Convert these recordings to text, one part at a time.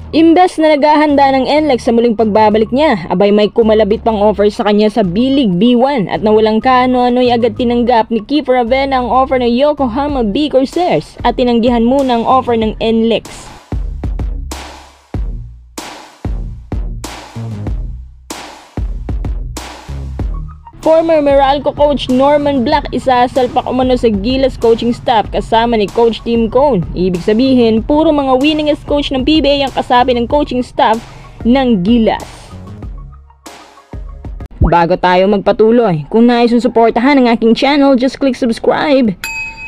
Imbes na naghahanda ng NLEX sa muling pagbabalik niya, abay may kumalabit pang offer sa kanya sa B-League B1 at nawalang kaano-ano'y agad tinanggap ni Kiefer Ravena ang offer ng Yokohama B Corsairs at tinanggihan muna ang offer ng NLEX. Former Meralco coach Norman Black isasalpak umano sa Gilas coaching staff kasama ni Coach Tim Cone. Ibig sabihin, puro mga winningest coach ng PBA ang kasapi ng coaching staff ng Gilas. Bago tayo magpatuloy, kung nais mong suportahan ang aking channel, just click subscribe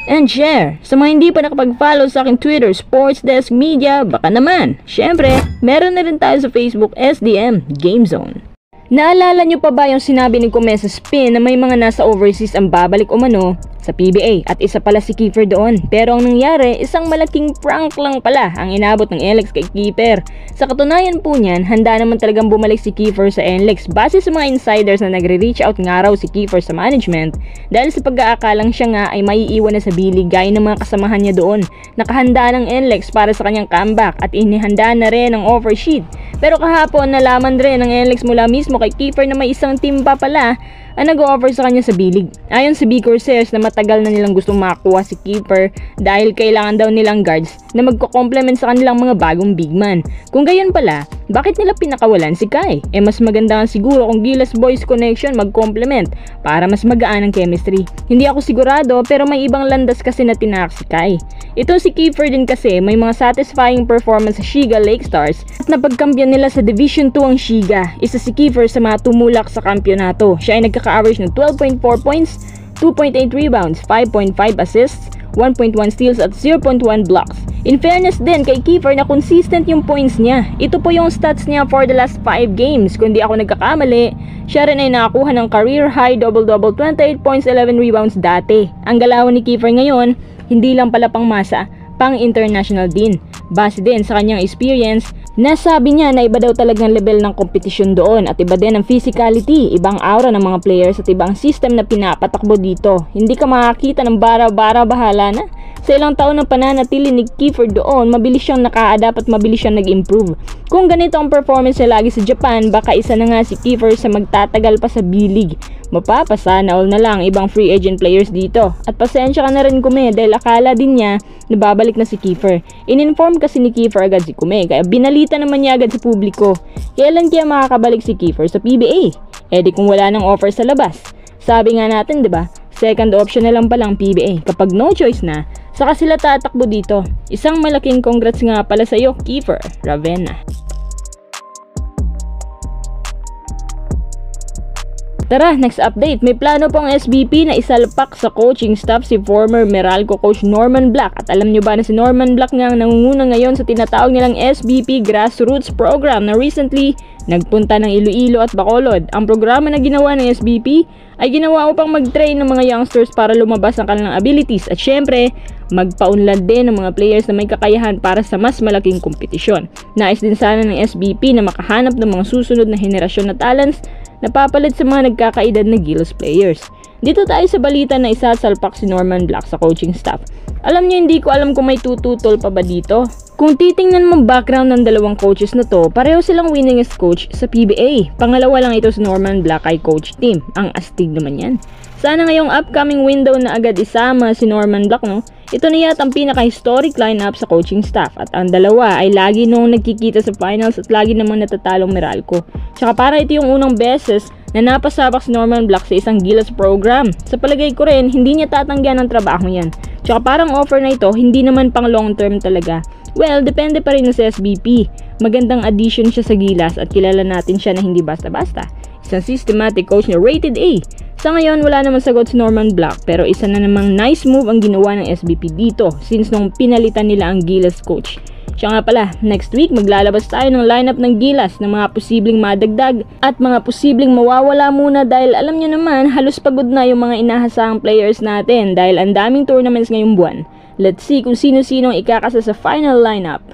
and share. Sa mga hindi pa nakapag-follow sa aking Twitter, Sports Desk Media, baka naman. Syempre, meron na rin tayo sa Facebook, SDM Game Zone. Naalala nyo pa ba yung sinabi ni Kume sa Spin na may mga nasa overseas ang babalik umano sa PBA at isa pala si Kiefer doon? Pero ang nangyari, isang malaking prank lang pala ang inabot ng NLEX kay Kiefer. Sa katunayan po niyan, handa naman talagang bumalik si Kiefer sa NLEX base sa mga insiders na nagre-reach out nga raw si Kiefer sa management dahil sa pag-aakalang siya nga ay maiiwan na sa B-League gaya ng mga kasamahan niya doon. Nakahanda ng NLEX para sa kanyang comeback at inihanda na rin ang offer sheet. Pero kahapon nalaman rin ng NLEX mula mismo kay Kiefer na may isang team pa pala ang nag-o-offer sa kanya sa B-League. Ayon sa B Corsairs na matagal na nilang gustong makakuha si Kiefer dahil kailangan daw nilang guards na magko-complement sa kanilang mga bagong big man. Kung gayon pala, bakit nila pinakawalan si Kai? Mas maganda nga siguro kung Gilas Boys Connection mag-complement para mas magaan ang chemistry. Hindi ako sigurado pero may ibang landas kasi na tinak si Kai. Ito si Kiefer din kasi may mga satisfying performance sa Shiga Lake Stars at napagkampiyon nila sa Division 2 ang Shiga. Isa si Kiefer sa mga tumulak sa kampyonato. Siya ay nagkaka-average ng 12.4 points, 2.8 rebounds, 5.5 assists, 1.1 steals at 0.1 blocks. In fairness din kay Kiefer na consistent yung points niya. Ito po yung stats niya for the last 5 games. Kung di ako nagkakamali, siya rin ay nakakuha ng career high double-double 28 points, 11 rebounds dati. Ang galawan ni Kiefer ngayon, hindi lang pala pang masa, pang international din. Base din sa kanyang experience, nasabi niya na iba daw talagang level ng kompetisyon doon at iba din ang physicality, ibang aura ng mga players at ibang system na pinapatakbo dito. Hindi ka makakita ng bara-bara bahala na. Sa ilang taon ng pananatili ni Kiefer doon, mabilis siyang naka-adapt at mabilis siyang nag-improve. Kung ganito ang performance niya lagi sa Japan, baka isa na nga si Kiefer sa magtatagal pa sa B-League. Mapapasana all na lang ibang free agent players dito. At pasensya ka na rin Kume dahil akala din niya na babalik na si Kiefer. In-inform kasi ni Kiefer agad si Kume kaya binalita naman niya agad sa publiko. Kailan kaya makakabalik si Kiefer sa PBA? Di kung wala nang offer sa labas. Sabi nga natin 'di ba? Second option na lang palang PBA. Kapag no choice na, saka sila tatakbo dito. Isang malaking congrats nga pala sa iyo, Kiefer Ravena. Tara, next update. May plano pong SBP na isalpak sa coaching staff si former Meralco coach Norman Black. At alam nyo ba na si Norman Black nga ang nangunguna ngayon sa tinatawag nilang SBP Grassroots Program na recently nagpunta ng Iloilo at Bacolod. Ang programa na ginawa ng SBP ay ginawa upang mag-train ng mga youngsters para lumabas ang kanilang abilities at syempre, magpaunlad din ng mga players na may kakayahan para sa mas malaking kompetisyon. Nais din sana ng SBP na makahanap ng mga susunod na henerasyon na talents na papalit sa mga nagkakaedad na Gilas players. Dito tayo sa balita na isasalpak si Norman Black sa coaching staff. Alam niyo, hindi ko alam kung may tututol pa ba dito. Kung titingnan mo background ng dalawang coaches na to, pareho silang winningest coach sa PBA. Pangalawa lang ito si Norman Black kay Coach Tim. Ang astig naman yan. Sana ngayong upcoming window na agad isama si Norman Black, no? Ito na yata ang pinaka-historic lineup sa coaching staff at ang dalawa ay lagi noong nagkikita sa finals at lagi namang natatalong Meralco. Tsaka para ito yung unang beses na napasabak si Norman Black sa isang Gilas program. Sa palagay ko rin, hindi niya tatanggihan ang trabaho niyan. Tsaka parang offer na ito, hindi naman pang long term talaga. Well, depende pa rin sa SBP. Magandang addition siya sa Gilas at kilala natin siya na hindi basta-basta. Isang systematic coach na rated A. Sa ngayon, wala naman sagot si Norman Black pero isa na namang nice move ang ginawa ng SBP dito since nung pinalitan nila ang Gilas coach. Siya nga pala, next week maglalabas tayo ng lineup ng Gilas ng mga posibleng madagdag at mga posibleng mawawala muna dahil alam nyo naman halos pagod na yung mga inahasahang players natin dahil ang daming tournaments ngayong buwan. Let's see kung sino-sino ang ikakasa sa final lineup.